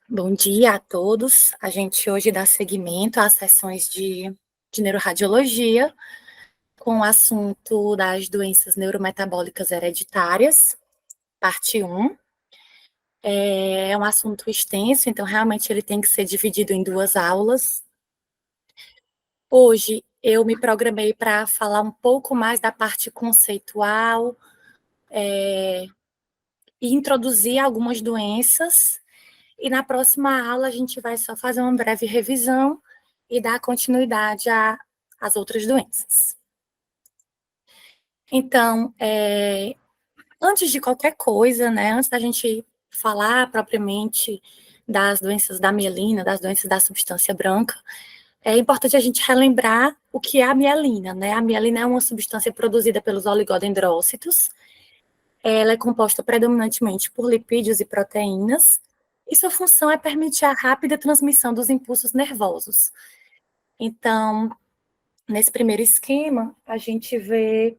Bom dia a todos. A gente hoje dá seguimento às sessões de neuroradiologia com o assunto das doenças neurometabólicas hereditárias, parte 1. É um assunto extenso, então realmente ele tem que ser dividido em 2 aulas. Hoje eu me programei para falar um pouco mais da parte conceitual, e introduzir algumas doenças. E na próxima aula a gente vai só fazer uma breve revisão e dar continuidade às outras doenças. Então, antes de qualquer coisa, né, antes da gente falar propriamente das doenças da mielina, das doenças da substância branca, é importante a gente relembrar o que é a mielina, né? A mielina é uma substância produzida pelos oligodendrócitos. Ela é composta predominantemente por lipídios e proteínas, e sua função é permitir a rápida transmissão dos impulsos nervosos. Então, nesse primeiro esquema, a gente vê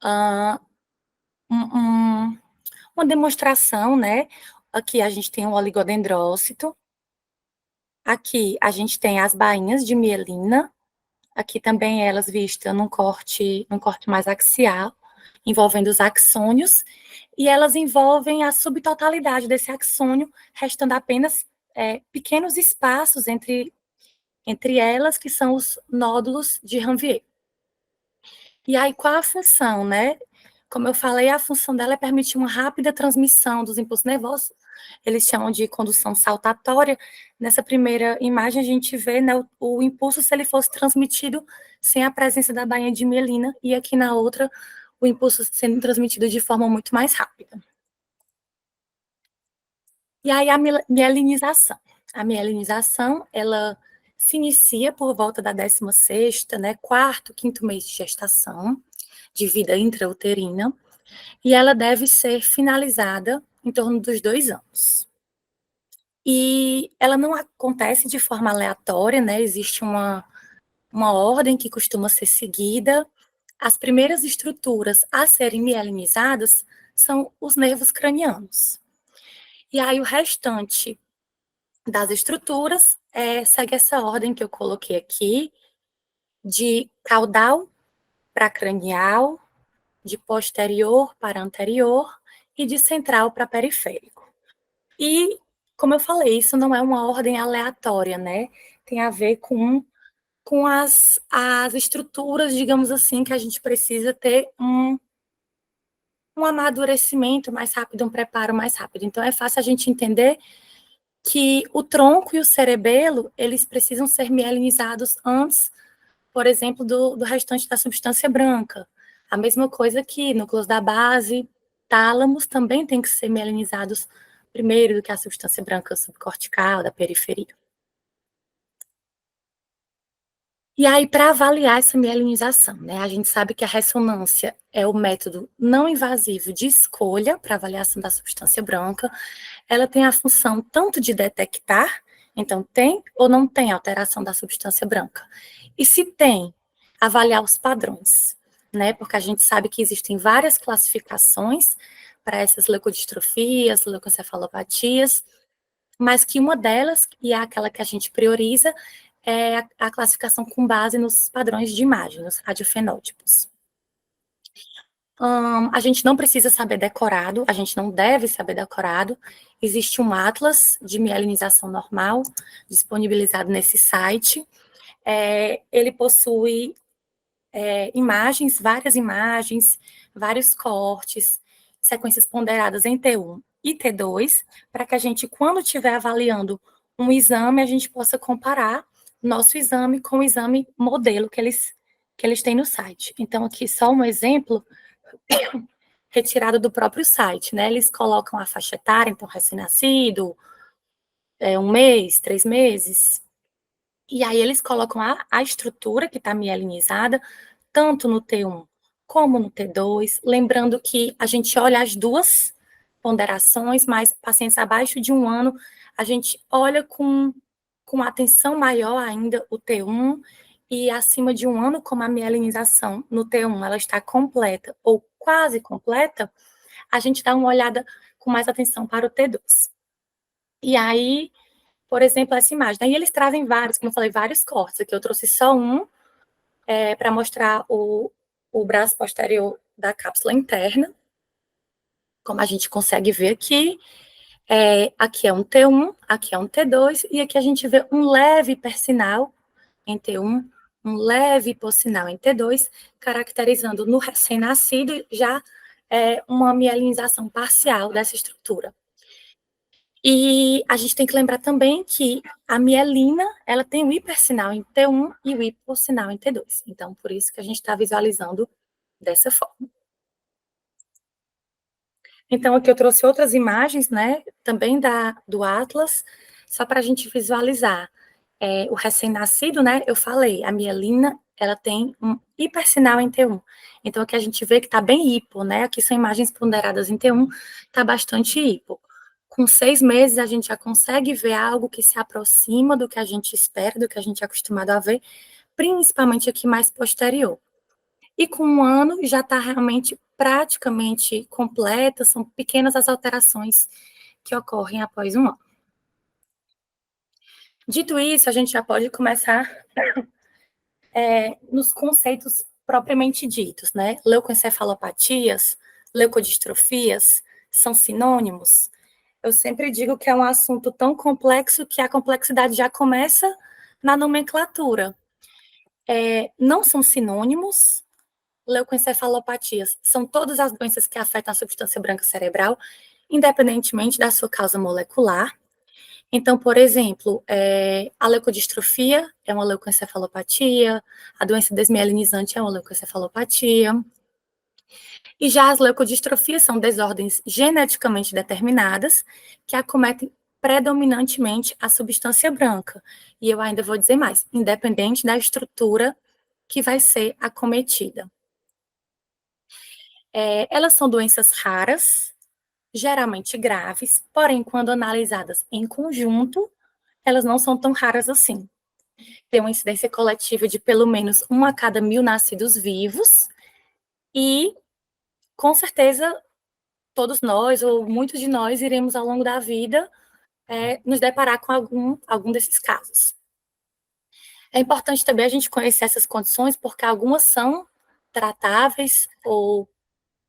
uma demonstração, né? Aqui a gente tem um oligodendrócito, aqui a gente tem as bainhas de mielina, aqui também elas vistas num corte mais axial, envolvendo os axônios, e elas envolvem a subtotalidade desse axônio, restando apenas pequenos espaços entre elas, que são os nódulos de Ranvier. E aí, qual a função, né? Como eu falei, a função dela é permitir uma rápida transmissão dos impulsos nervosos. Eles chamam de condução saltatória. Nessa primeira imagem, a gente vê, né, o impulso se ele fosse transmitido sem a presença da bainha de mielina, e aqui na outra, o impulso sendo transmitido de forma muito mais rápida. E aí, a mielinização. A mielinização, ela se inicia por volta da 16ª, né, quarto, quinto mês de gestação, de vida intrauterina, e ela deve ser finalizada em torno dos 2 anos. E ela não acontece de forma aleatória, né? Existe uma ordem que costuma ser seguida. As primeiras estruturas a serem mielinizadas são os nervos cranianos. E aí o restante das estruturas segue essa ordem que eu coloquei aqui, de caudal para cranial, de posterior para anterior e de central para periférico. E, como eu falei, isso não é uma ordem aleatória, né? Tem a ver com as estruturas, digamos assim, que a gente precisa ter um amadurecimento mais rápido, um preparo mais rápido. Então, é fácil a gente entender que o tronco e o cerebelo, eles precisam ser mielinizados antes, por exemplo, do restante da substância branca. A mesma coisa que núcleos da base, tálamos também tem que ser mielinizados primeiro do que a substância branca subcortical, da periferia. E aí, para avaliar essa mielinização, né, a gente sabe que a ressonância é o método não invasivo de escolha para avaliação da substância branca. Ela tem a função tanto de detectar, então tem ou não tem alteração da substância branca. E se tem, avaliar os padrões, né, porque a gente sabe que existem várias classificações para essas leucodistrofias, leucoencefalopatias, mas que uma delas, e é aquela que a gente prioriza, é a classificação com base nos padrões de imagem, nos radiofenótipos. A gente não precisa saber decorado, a gente não deve saber decorado. Existe um atlas de mielinização normal disponibilizado nesse site. Ele possui imagens, vários cortes, sequências ponderadas em T1 e T2, para que a gente, quando estiver avaliando um exame, a gente possa comparar nosso exame com o exame modelo que eles têm no site. Então, aqui só um exemplo retirado do próprio site, né? Eles colocam a faixa etária, então recém-nascido, 1 mês, 3 meses, e aí eles colocam a estrutura que está mielinizada, tanto no T1 como no T2, lembrando que a gente olha as duas ponderações, mas pacientes abaixo de 1 ano, a gente olha com atenção maior ainda o T1, e acima de 1 ano, como a mielinização no T1 ela está completa ou quase completa, a gente dá uma olhada com mais atenção para o T2. E aí, por exemplo, essa imagem. Aí eles trazem vários, como eu falei, vários cortes. Aqui eu trouxe só um para mostrar o braço posterior da cápsula interna, como a gente consegue ver aqui. Aqui é um T1, aqui é um T2, e aqui a gente vê um leve hipersinal em T1, um leve hipossinal em T2, caracterizando no recém-nascido já uma mielinização parcial dessa estrutura. E a gente tem que lembrar também que a mielina, ela tem o hipersinal em T1 e o hipossinal em T2. Então, por isso que a gente está visualizando dessa forma. Então, aqui eu trouxe outras imagens, né, também do Atlas, só para a gente visualizar. O recém-nascido, né, eu falei, a mielina, ela tem um hipersinal em T1. Então, aqui a gente vê que está bem hipo, né, aqui são imagens ponderadas em T1, está bastante hipo. Com 6 meses, a gente já consegue ver algo que se aproxima do que a gente espera, do que a gente é acostumado a ver, principalmente aqui mais posterior. E com 1 ano já está realmente praticamente completa, são pequenas as alterações que ocorrem após 1 ano. Dito isso, a gente já pode começar nos conceitos propriamente ditos, né? Leucoencefalopatias, leucodistrofias, são sinônimos? Eu sempre digo que é um assunto tão complexo que a complexidade já começa na nomenclatura. Não são sinônimos. Leucoencefalopatias são todas as doenças que afetam a substância branca cerebral, independentemente da sua causa molecular. Então, por exemplo, a leucodistrofia é uma leucoencefalopatia, a doença desmielinizante é uma leucoencefalopatia, e já as leucodistrofias são desordens geneticamente determinadas que acometem predominantemente a substância branca. E eu ainda vou dizer mais, independente da estrutura que vai ser acometida. Elas são doenças raras, geralmente graves, porém, quando analisadas em conjunto, elas não são tão raras assim. Tem uma incidência coletiva de pelo menos 1 a cada 1.000 nascidos vivos, e, com certeza, todos nós, ou muitos de nós, iremos, ao longo da vida, nos deparar com algum desses casos. É importante também a gente conhecer essas condições, porque algumas são tratáveis ou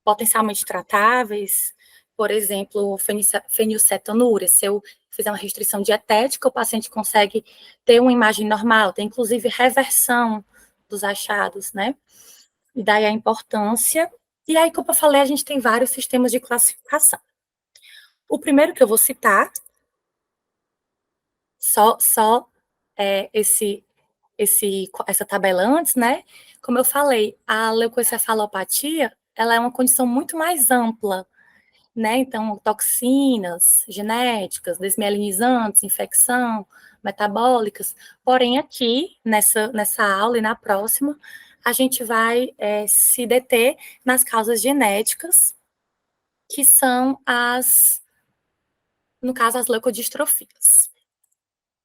potencialmente tratáveis, por exemplo, fenilcetonúria. Se eu fizer uma restrição dietética, o paciente consegue ter uma imagem normal, tem inclusive reversão dos achados, né? E daí a importância. E aí, como eu falei, a gente tem vários sistemas de classificação. O primeiro que eu vou citar, só essa tabela antes, né? Como eu falei, a leucoencefalopatia, ela é uma condição muito mais ampla, né? Então, toxinas genéticas, desmielinizantes, infecção, metabólicas. Porém, aqui, nessa aula e na próxima, a gente vai se deter nas causas genéticas, que são no caso, as leucodistrofias.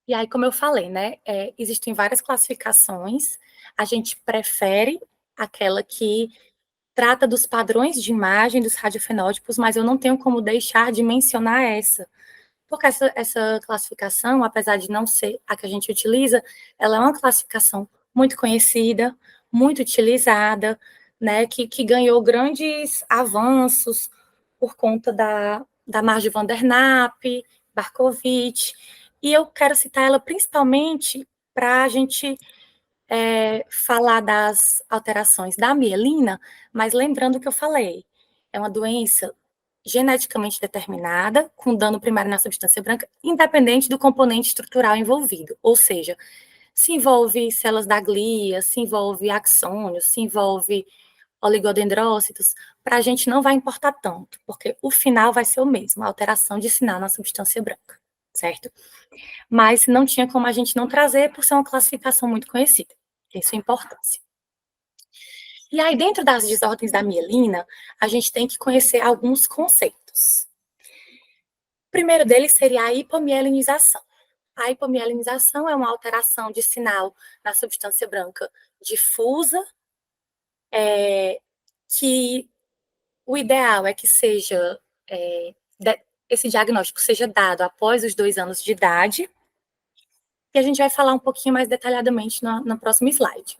E aí, como eu falei, né, existem várias classificações, a gente prefere aquela que trata dos padrões de imagem dos radiofenótipos, mas eu não tenho como deixar de mencionar essa, porque essa classificação, apesar de não ser a que a gente utiliza, ela é uma classificação muito conhecida, muito utilizada, né, que ganhou grandes avanços por conta da Marge van der Napp, Barkovitch, e eu quero citar ela principalmente para a gente falar das alterações da mielina, mas lembrando o que eu falei, é uma doença geneticamente determinada, com dano primário na substância branca, independente do componente estrutural envolvido, ou seja, se envolve células da glia, se envolve axônios, se envolve oligodendrócitos, para a gente não vai importar tanto, porque o final vai ser o mesmo, a alteração de sinal na substância branca, certo? Mas não tinha como a gente não trazer, por ser uma classificação muito conhecida. Tem sua importância. E aí, dentro das desordens da mielina, a gente tem que conhecer alguns conceitos. O primeiro deles seria a hipomielinização. A hipomielinização é uma alteração de sinal na substância branca difusa, que o ideal é que seja esse diagnóstico seja dado após os 2 anos de idade, e a gente vai falar um pouquinho mais detalhadamente no próximo slide.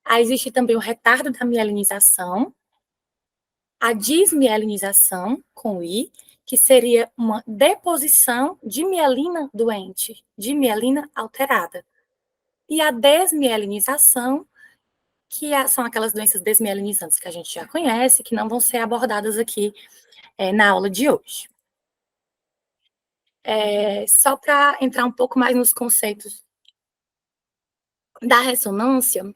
Aí existe também o retardo da mielinização, a desmielinização, com I, que seria uma deposição de mielina doente, de mielina alterada. E a desmielinização, que são aquelas doenças desmielinizantes que a gente já conhece, que não vão ser abordadas aqui na aula de hoje. Só para entrar um pouco mais nos conceitos da ressonância,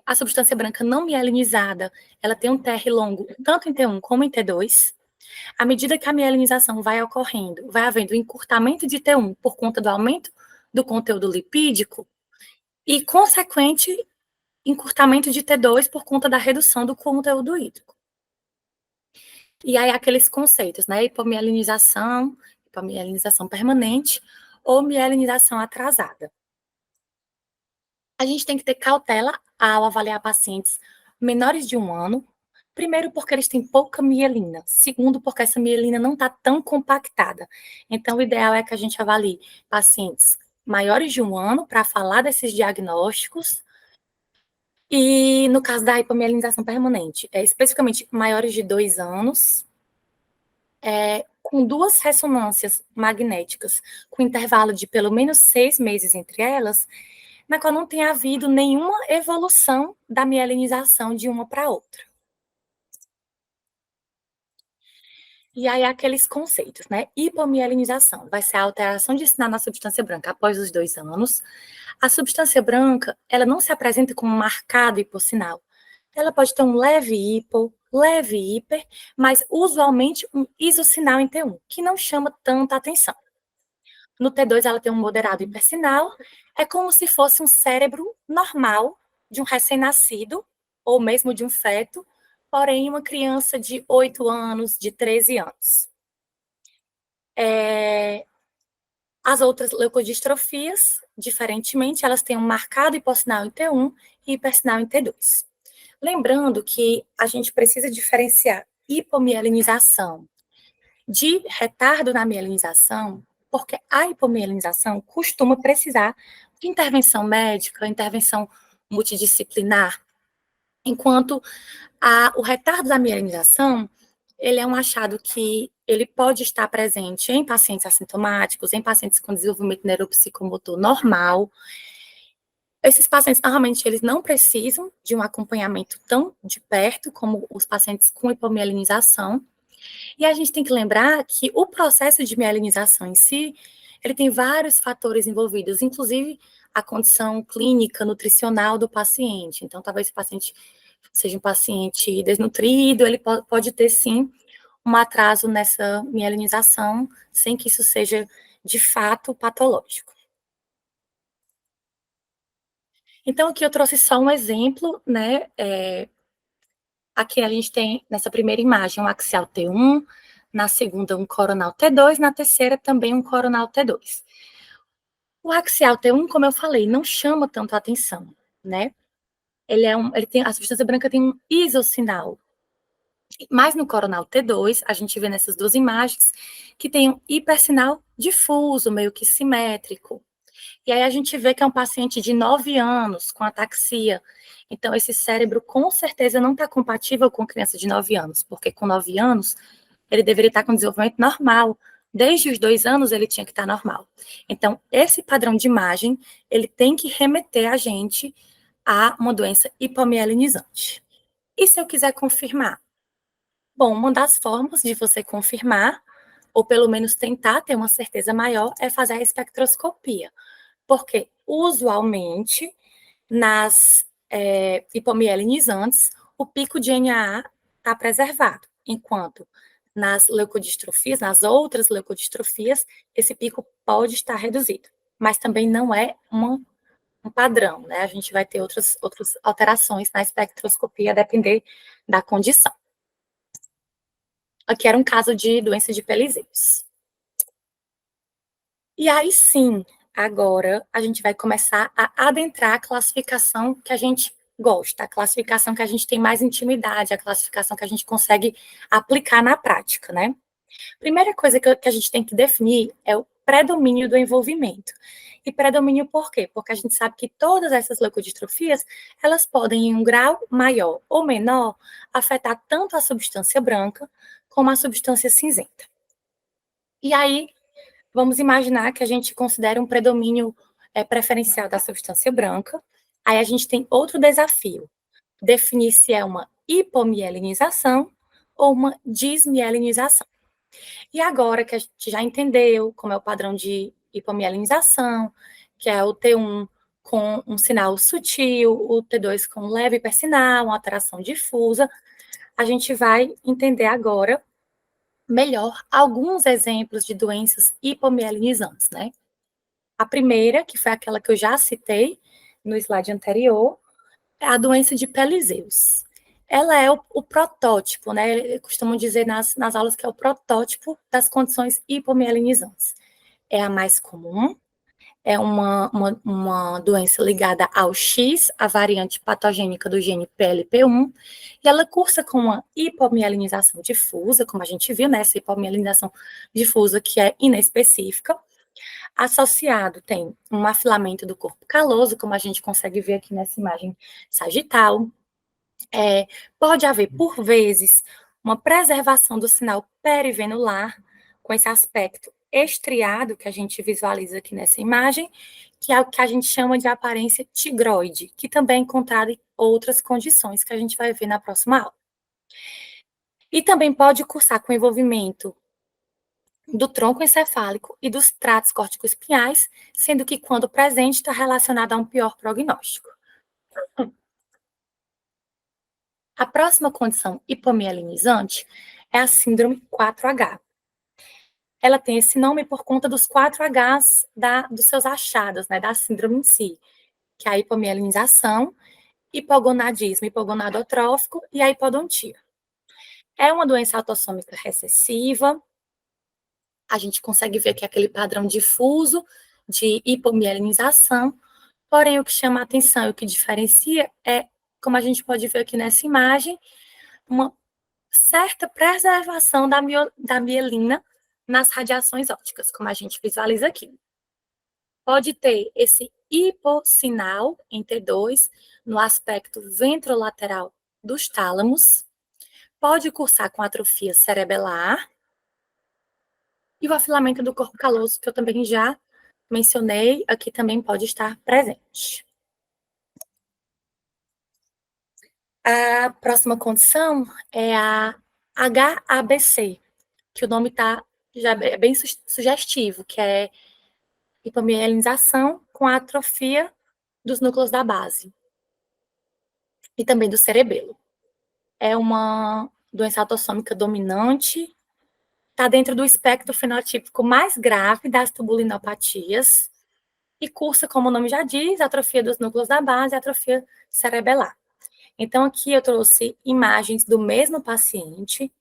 a substância branca não mielinizada, ela tem um TR longo tanto em T1 como em T2. À medida que a mielinização vai ocorrendo, vai havendo encurtamento de T1 por conta do aumento do conteúdo lipídico e consequente encurtamento de T2 por conta da redução do conteúdo hídrico. E aí aqueles conceitos, né? Hipomielinização permanente ou mielinização atrasada. A gente tem que ter cautela ao avaliar pacientes menores de 1 ano, primeiro porque eles têm pouca mielina, segundo porque essa mielina não está tão compactada. Então, o ideal é que a gente avalie pacientes maiores de 1 ano para falar desses diagnósticos. E no caso da hipomielinização permanente, especificamente maiores de 2 anos, com 2 ressonâncias magnéticas, com intervalo de pelo menos 6 meses entre elas, na qual não tem havido nenhuma evolução da mielinização de uma para outra. E aí, aqueles conceitos, né? Hipomielinização vai ser a alteração de sinal na substância branca após os 2 anos. A substância branca, ela não se apresenta como marcado hipossinal. Ela pode ter um leve hipo, leve hiper, mas usualmente um isossinal em T1, que não chama tanta atenção. No T2, ela tem um moderado hipersinal, é como se fosse um cérebro normal de um recém-nascido, ou mesmo de um feto, porém uma criança de 8 anos, de 13 anos. As outras leucodistrofias, diferentemente, elas têm um marcado hipossinal em T1 e hipersinal em T2. Lembrando que a gente precisa diferenciar hipomielinização de retardo na mielinização, porque a hipomielinização costuma precisar de intervenção médica, intervenção multidisciplinar, enquanto o retardo da mielinização, ele é um achado que ele pode estar presente em pacientes assintomáticos, em pacientes com desenvolvimento neuropsicomotor normal. Esses pacientes, normalmente, eles não precisam de um acompanhamento tão de perto como os pacientes com hipomielinização. E a gente tem que lembrar que o processo de mielinização em si, ele tem vários fatores envolvidos, inclusive a condição clínica, nutricional do paciente. Então, talvez o paciente seja um paciente desnutrido, ele pode ter, sim, um atraso nessa mielinização, sem que isso seja, de fato, patológico. Então, aqui eu trouxe só um exemplo, né? Aqui a gente tem, nessa primeira imagem, um axial T1, na segunda um coronal T2, na terceira também um coronal T2. O axial T1, como eu falei, não chama tanto a atenção, né? A substância branca tem um isossinal. Mas no coronal T2, a gente vê nessas 2 imagens que tem um hipersinal difuso, meio que simétrico. E aí a gente vê que é um paciente de 9 anos, com ataxia. Então, esse cérebro com certeza não está compatível com criança de 9 anos, porque com 9 anos ele deveria estar com desenvolvimento normal. Desde os 2 anos ele tinha que estar normal. Então, esse padrão de imagem, ele tem que remeter a gente a uma doença hipomielinizante. E se eu quiser confirmar? Bom, uma das formas de você confirmar, ou pelo menos tentar ter uma certeza maior, é fazer a espectroscopia. Porque, usualmente, nas hipomielinizantes, o pico de NAA está preservado, enquanto nas leucodistrofias, nas outras leucodistrofias, esse pico pode estar reduzido, mas também não é um padrão, né? A gente vai ter outras alterações na espectroscopia, a depender da condição. Aqui era um caso de doença de Pelizaeus. E aí sim, agora a gente vai começar a adentrar a classificação que a gente gosta, a classificação que a gente tem mais intimidade, a classificação que a gente consegue aplicar na prática, né? Primeira coisa que a gente tem que definir é o predomínio do envolvimento. E predomínio por quê? Porque a gente sabe que todas essas leukodistrofias, elas podem, em um grau maior ou menor, afetar tanto a substância branca como a substância cinzenta. E aí, vamos imaginar que a gente considera um predomínio preferencial da substância branca. Aí a gente tem outro desafio, definir se é uma hipomielinização ou uma desmielinização. E agora que a gente já entendeu como é o padrão de hipomielinização, que é o T1 com um sinal sutil, o T2 com leve hipersinal, uma alteração difusa, a gente vai entender agora melhor alguns exemplos de doenças hipomielinizantes, né? A primeira, que foi aquela que eu já citei no slide anterior, é a doença de Pelizaeus. Ela é o protótipo, né? Costumam dizer nas aulas que é o protótipo das condições hipomielinizantes. É a mais comum, é uma doença ligada ao X, a variante patogênica do gene PLP1, e ela cursa com uma hipomielinização difusa, como a gente viu, né? Essa hipomielinização difusa que é inespecífica. Associado tem um afilamento do corpo caloso, como a gente consegue ver aqui nessa imagem sagital. Pode haver, por vezes, uma preservação do sinal perivenular, com esse aspecto estriado que a gente visualiza aqui nessa imagem, que é o que a gente chama de aparência tigroide, que também é encontrado em outras condições que a gente vai ver na próxima aula. E também pode cursar com envolvimento do tronco encefálico e dos tratos corticoespinhais, sendo que, quando presente, está relacionado a um pior prognóstico. A próxima condição hipomielinizante é a síndrome 4H. Ela tem esse nome por conta dos 4Hs dos seus achados, né, da síndrome em si, que é a hipomielinização, hipogonadismo hipogonadotrófico e a hipodontia. É uma doença autossômica recessiva, a gente consegue ver que é aquele padrão difuso de hipomielinização, porém o que chama a atenção e o que diferencia é, como a gente pode ver aqui nessa imagem, uma certa preservação da mielina nas radiações ópticas, como a gente visualiza aqui. Pode ter esse hipossinal em T2 no aspecto ventrolateral dos tálamos, pode cursar com atrofia cerebelar e o afilamento do corpo caloso, que eu também já mencionei, aqui também pode estar presente. A próxima condição é a HABC, que o nome já é bem sugestivo, que é hipomielinização com atrofia dos núcleos da base e também do cerebelo. É uma doença autossômica dominante, está dentro do espectro fenotípico mais grave das tubulinopatias e cursa, como o nome já diz, atrofia dos núcleos da base e atrofia cerebelar. Então, aqui eu trouxe imagens do mesmo paciente.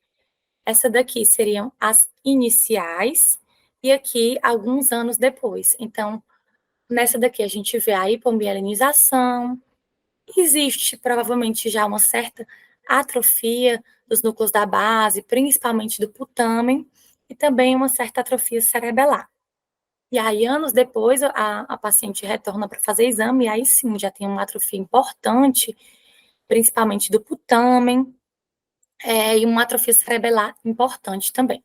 Essa daqui seriam as iniciais e aqui alguns anos depois. Então, nessa daqui a gente vê a hipomielinização, existe provavelmente já uma certa atrofia dos núcleos da base, principalmente do putamen, e também uma certa atrofia cerebelar. E aí, anos depois, a paciente retorna para fazer exame, e aí sim, já tem uma atrofia importante, principalmente do putamen, e uma atrofia cerebelar importante também.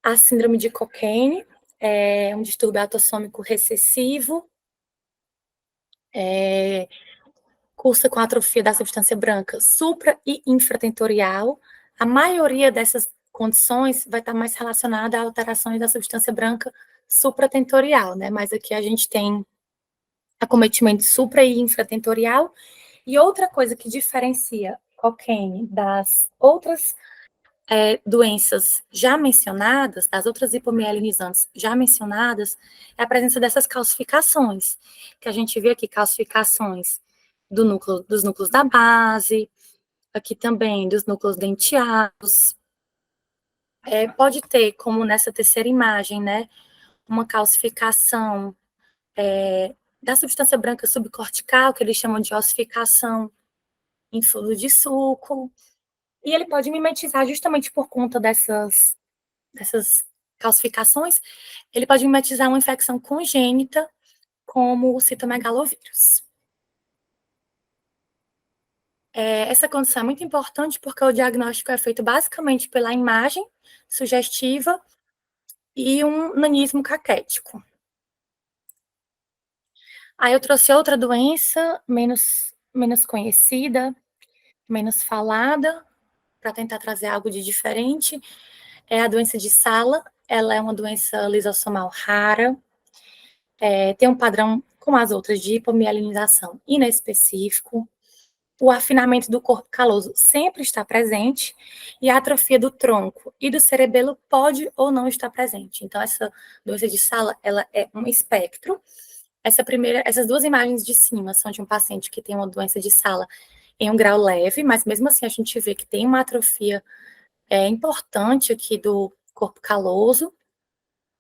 A síndrome de Cockayne é um distúrbio autossômico recessivo, cursa com atrofia da substância branca supra e infratentorial. A maioria dessas condições vai estar mais relacionada a alterações da substância branca supratentorial, né? Mas aqui a gente tem acometimento supra e infratentorial. E outra coisa que diferencia Cockayne das outras doenças já mencionadas, das outras hipomielinizantes já mencionadas, é a presença dessas calcificações, que a gente vê aqui, calcificações dos núcleos da base, aqui também dos núcleos denteados. Pode ter, como nessa terceira imagem, né, uma calcificação da substância branca subcortical, que eles chamam de ossificação em fluido de suco. E ele pode mimetizar justamente por conta dessas calcificações, ele pode mimetizar uma infecção congênita, como o citomegalovírus. Essa condição é muito importante porque o diagnóstico é feito basicamente pela imagem sugestiva e um nanismo caquético. Aí eu trouxe outra doença menos conhecida, menos falada, para tentar trazer algo de diferente. É a doença de Sala. Ela é uma doença lisossomal rara, tem um padrão, como as outras, de hipomielinização inespecífico. O afinamento do corpo caloso sempre está presente e a atrofia do tronco e do cerebelo pode ou não estar presente. Então, essa doença de Sala, ela é um espectro. Essas duas imagens de cima são de um paciente que tem uma doença de Sala em um grau leve, mas mesmo assim a gente vê que tem uma atrofia importante aqui do corpo caloso,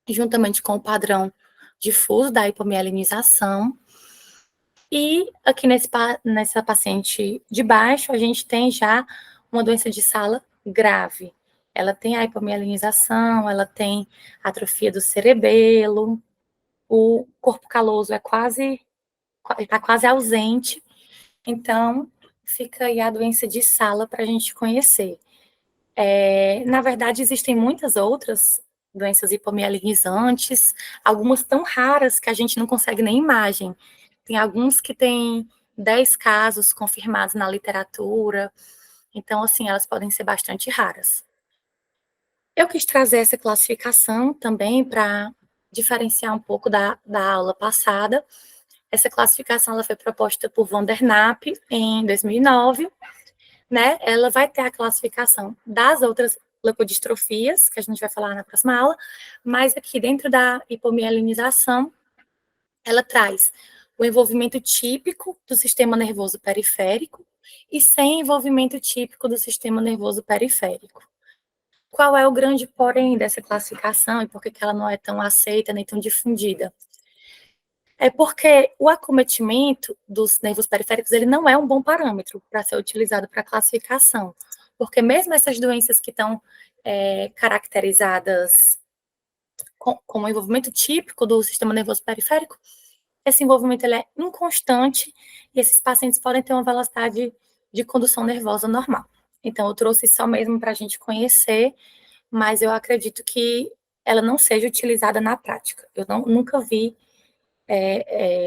juntamente com o padrão difuso da hipomielinização. E aqui nessa paciente de baixo, a gente tem já uma doença de Sala grave. Ela tem a hipomielinização, ela tem atrofia do cerebelo, o corpo caloso está quase ausente, então fica aí a doença de Sala para a gente conhecer. Na verdade, existem muitas outras doenças hipomielinisantes, algumas tão raras que a gente não consegue nem imagem. Tem alguns que têm 10 casos confirmados na literatura, então, assim, elas podem ser bastante raras. Eu quis trazer essa classificação também para diferenciar um pouco da aula passada. Essa classificação ela foi proposta por Van der Napp em 2009, né? Ela vai ter a classificação das outras leucodistrofias, que a gente vai falar na próxima aula, mas aqui dentro da hipomielinização, ela traz o envolvimento típico do sistema nervoso periférico e sem envolvimento típico do sistema nervoso periférico. Qual é o grande porém dessa classificação e por que ela não é tão aceita nem tão difundida? É porque o acometimento dos nervos periféricos ele não é um bom parâmetro para ser utilizado para classificação, porque mesmo essas doenças que estão caracterizadas como envolvimento típico do sistema nervoso periférico, esse envolvimento ele é inconstante e esses pacientes podem ter uma velocidade de condução nervosa normal. Então, eu trouxe só mesmo para a gente conhecer, mas eu acredito que ela não seja utilizada na prática. Eu nunca vi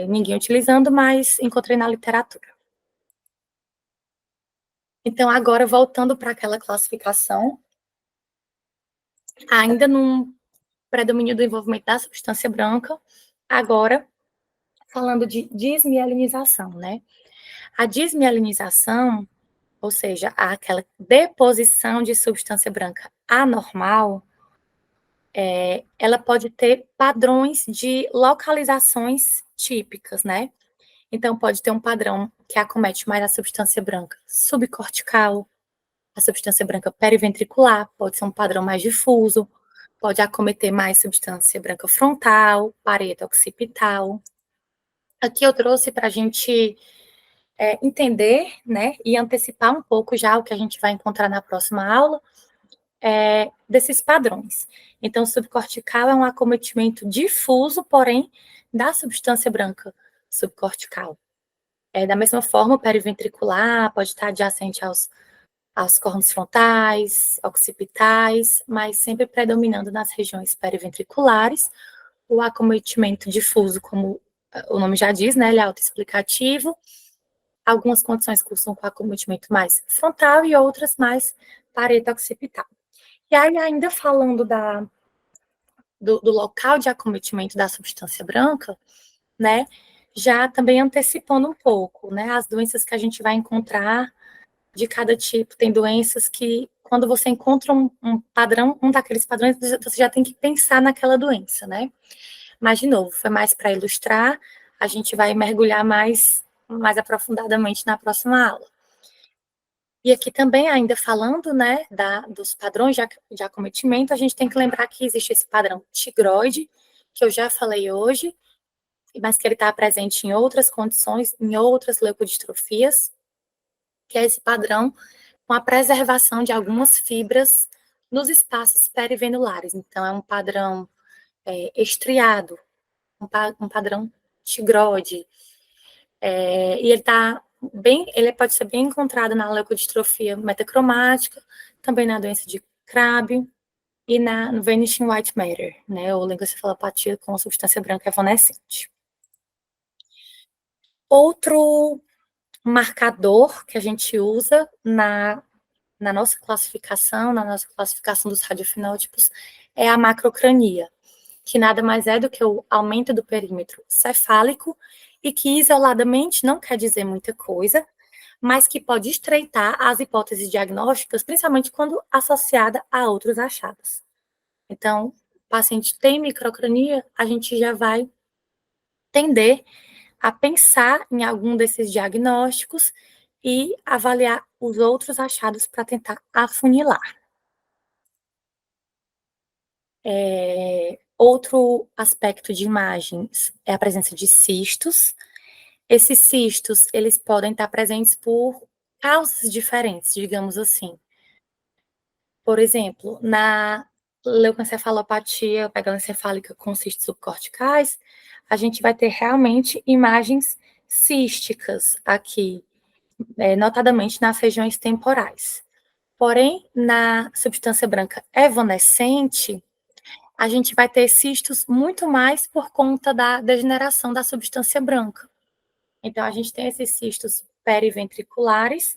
ninguém utilizando, mas encontrei na literatura. Então, agora, voltando para aquela classificação, ainda num predomínio do envolvimento da substância branca, agora falando de desmielinização, né? A desmielinização, ou seja, aquela deposição de substância branca anormal, ela pode ter padrões de localizações típicas, né? Então, pode ter um padrão que acomete mais a substância branca subcortical, a substância branca periventricular, pode ser um padrão mais difuso, pode acometer mais substância branca frontal, parede occipital. Aqui eu trouxe para a gente entender, né, e antecipar um pouco já o que a gente vai encontrar na próxima aula, desses padrões. Então, subcortical é um acometimento difuso, porém, da substância branca subcortical. Da mesma forma, o periventricular pode estar adjacente aos córneos frontais, occipitais, mas sempre predominando nas regiões periventriculares. O acometimento difuso, como o nome já diz, né, ele é autoexplicativo. Algumas condições cursam com acometimento mais frontal e outras mais parede-occipital. E aí, ainda falando do local de acometimento da substância branca, né, já também antecipando um pouco, né, as doenças que a gente vai encontrar de cada tipo. Tem doenças que, quando você encontra um padrão, um daqueles padrões, você já tem que pensar naquela doença, né? Mas, de novo, foi mais para ilustrar, a gente vai mergulhar mais aprofundadamente na próxima aula. E aqui também, ainda falando, né, dos padrões de acometimento, a gente tem que lembrar que existe esse padrão tigroide, que eu já falei hoje, mas que ele está presente em outras condições, em outras leucodistrofias, que é esse padrão com a preservação de algumas fibras nos espaços perivenulares. Então, é um padrão estriado, um padrão tigroide, e ele pode ser bem encontrado na leucodistrofia metacromática, também na doença de Crabbe e no Vanishing White Matter, né, ou leukoencefalopatia com substância branca evanescente. Outro marcador que a gente usa na nossa classificação dos radiofenótipos, é a macrocrania, que nada mais é do que o aumento do perímetro cefálico e que isoladamente não quer dizer muita coisa, mas que pode estreitar as hipóteses diagnósticas, principalmente quando associada a outros achados. Então, o paciente tem microcrania, a gente já vai tender a pensar em algum desses diagnósticos e avaliar os outros achados para tentar afunilar. Outro aspecto de imagens é a presença de cistos. Esses cistos, eles podem estar presentes por causas diferentes, digamos assim. Por exemplo, na leucoencefalopatia megalencefálica com cistos subcorticais, a gente vai ter realmente imagens císticas aqui, notadamente nas regiões temporais. Porém, na substância branca evanescente, a gente vai ter cistos muito mais por conta da degeneração da substância branca. Então, a gente tem esses cistos periventriculares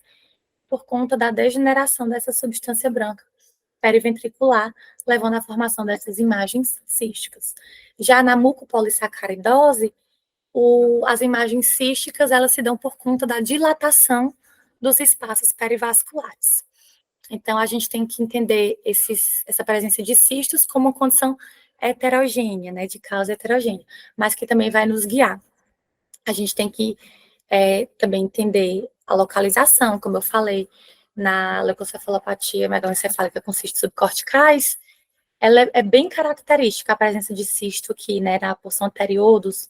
por conta da degeneração dessa substância branca periventricular, levando à formação dessas imagens císticas. Já na mucopolissacaridose, as imagens císticas, elas se dão por conta da dilatação dos espaços perivasculares. Então, a gente tem que entender essa presença de cistos como uma condição heterogênea, né, de causa heterogênea, mas que também vai nos guiar. A gente tem que também entender a localização, como eu falei, na leucoencefalopatia megalencefálica com cistos subcorticais, ela é bem característica a presença de cisto aqui, né, na porção anterior dos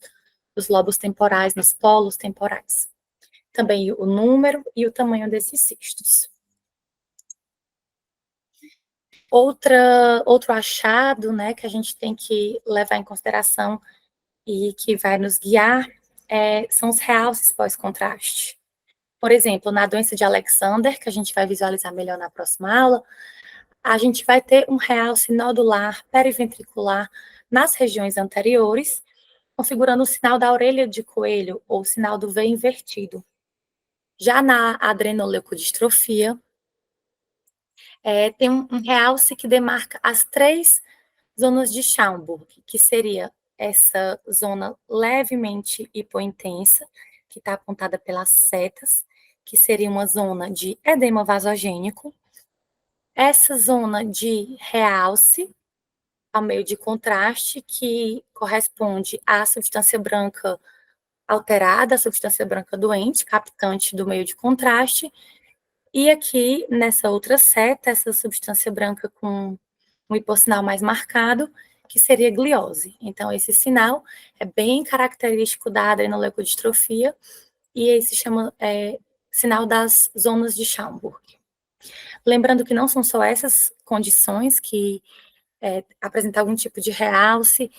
lobos temporais, nos polos temporais. Também o número e o tamanho desses cistos. Outro achado, né, que a gente tem que levar em consideração e que vai nos guiar são os realces pós-contraste. Por exemplo, na doença de Alexander, que a gente vai visualizar melhor na próxima aula, a gente vai ter um realce nodular periventricular nas regiões anteriores, configurando o sinal da orelha de coelho ou o sinal do V invertido. Já na adrenoleucodistrofia, tem um realce que demarca as 3 zonas de Schaumburg, que seria essa zona levemente hipointensa, que está apontada pelas setas, que seria uma zona de edema vasogênico, essa zona de realce, ao meio de contraste, que corresponde à substância branca alterada, a substância branca doente, captante do meio de contraste, e aqui, nessa outra seta, essa substância branca com um hipossinal mais marcado, que seria gliose. Então, esse sinal é bem característico da adrenoleucodistrofia, e esse se chama sinal das zonas de Schaumburg. Lembrando que não são só essas condições que apresentam algum tipo de realce,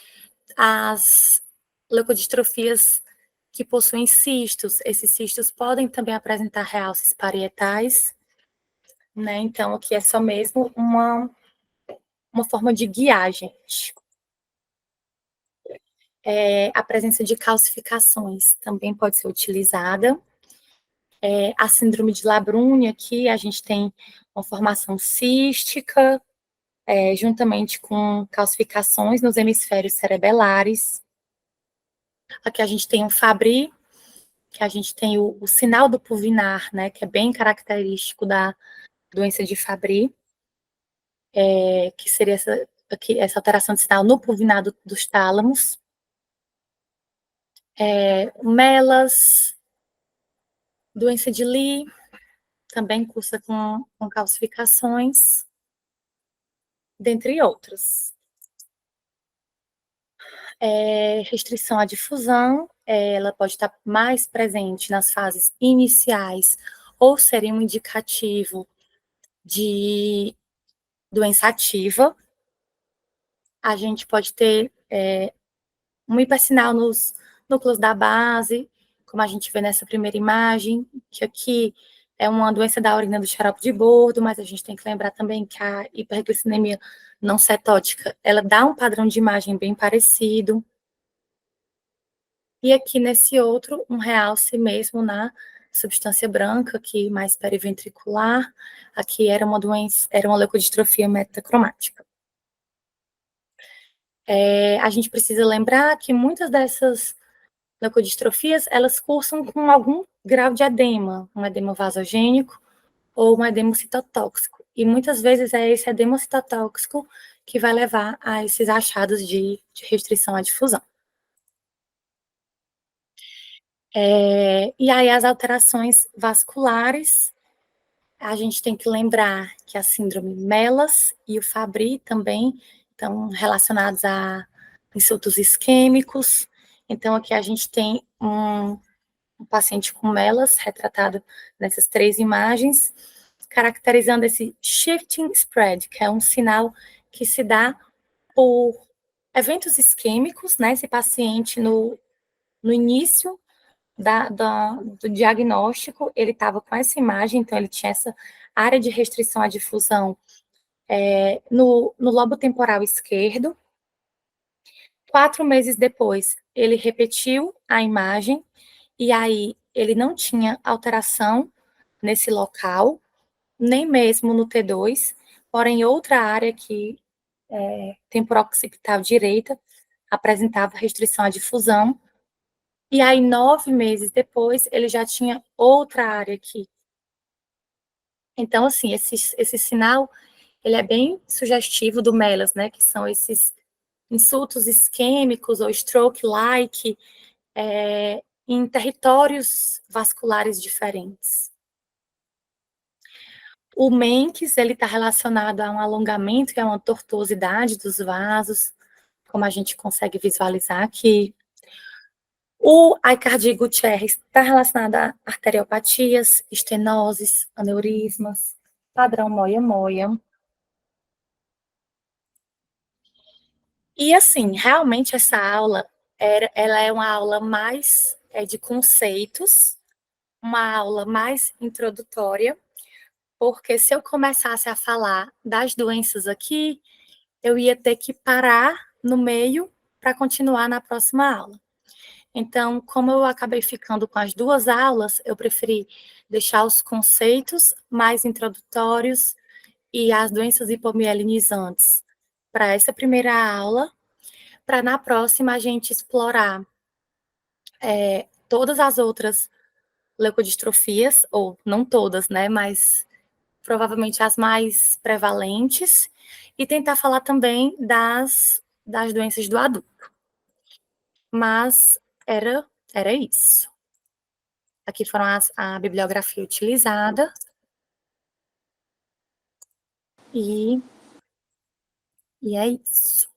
as leucodistrofias que possuem cistos, esses cistos podem também apresentar realces parietais, né? Então, aqui é só mesmo uma forma de guiar, gente. A presença de calcificações também pode ser utilizada. A síndrome de Labrune, aqui a gente tem uma formação cística, juntamente com calcificações nos hemisférios cerebelares. Aqui a gente tem um Fabry, que a gente tem o sinal do pulvinar, né, que é bem característico da doença de Fabry, que seria essa alteração de sinal no pulvinar dos tálamos. Melas, doença de Lee, também cursa com calcificações, dentre outras. Restrição à difusão, ela pode estar mais presente nas fases iniciais ou seria um indicativo de doença ativa. A gente pode ter um hipersinal nos núcleos da base, como a gente vê nessa primeira imagem, que aqui é uma doença da urina do xarope de bordo, mas a gente tem que lembrar também que a hiperglicidemia não cetótica, ela dá um padrão de imagem bem parecido. E aqui nesse outro, um realce mesmo na substância branca, aqui mais periventricular. Aqui era uma doença, era uma leucodistrofia metacromática. A gente precisa lembrar que muitas dessas leucodistrofias, elas cursam com algum grau de edema, um edema vasogênico ou um edema citotóxico. E muitas vezes é esse edema citotóxico que vai levar a esses achados de restrição à difusão. E aí as alterações vasculares, a gente tem que lembrar que a síndrome MELAS e o Fabry também estão relacionados a insultos isquêmicos. Então, aqui a gente tem um paciente com MELAS, retratado nessas 3 imagens, caracterizando esse shifting spread, que é um sinal que se dá por eventos isquêmicos, né? Esse paciente, no início do diagnóstico, ele estava com essa imagem, então ele tinha essa área de restrição à difusão no lobo temporal esquerdo. 4 meses depois, ele repetiu a imagem, e aí ele não tinha alteração nesse local, nem mesmo no T2, porém outra área que temporal occipital direita apresentava restrição à difusão, e aí 9 meses depois ele já tinha outra área aqui. Então, assim, esse sinal, ele é bem sugestivo do MELAS, né, que são esses insultos isquêmicos ou stroke-like, em territórios vasculares diferentes. O Menkes, ele está relacionado a um alongamento e a uma tortuosidade dos vasos, como a gente consegue visualizar aqui. O Aicardi-Gutierrez está relacionado a arteriopatias, estenoses, aneurismas, padrão moia-moia. E, assim, realmente essa aula, ela é uma aula mais de conceitos, uma aula mais introdutória, porque se eu começasse a falar das doenças aqui, eu ia ter que parar no meio para continuar na próxima aula. Então, como eu acabei ficando com as 2 aulas, eu preferi deixar os conceitos mais introdutórios e as doenças hipomielinizantes para essa primeira aula, para na próxima a gente explorar todas as outras leucodistrofias, ou não todas, né, mas provavelmente as mais prevalentes, e tentar falar também das doenças do adulto. Mas era isso. Aqui foram a bibliografia utilizada, e é isso.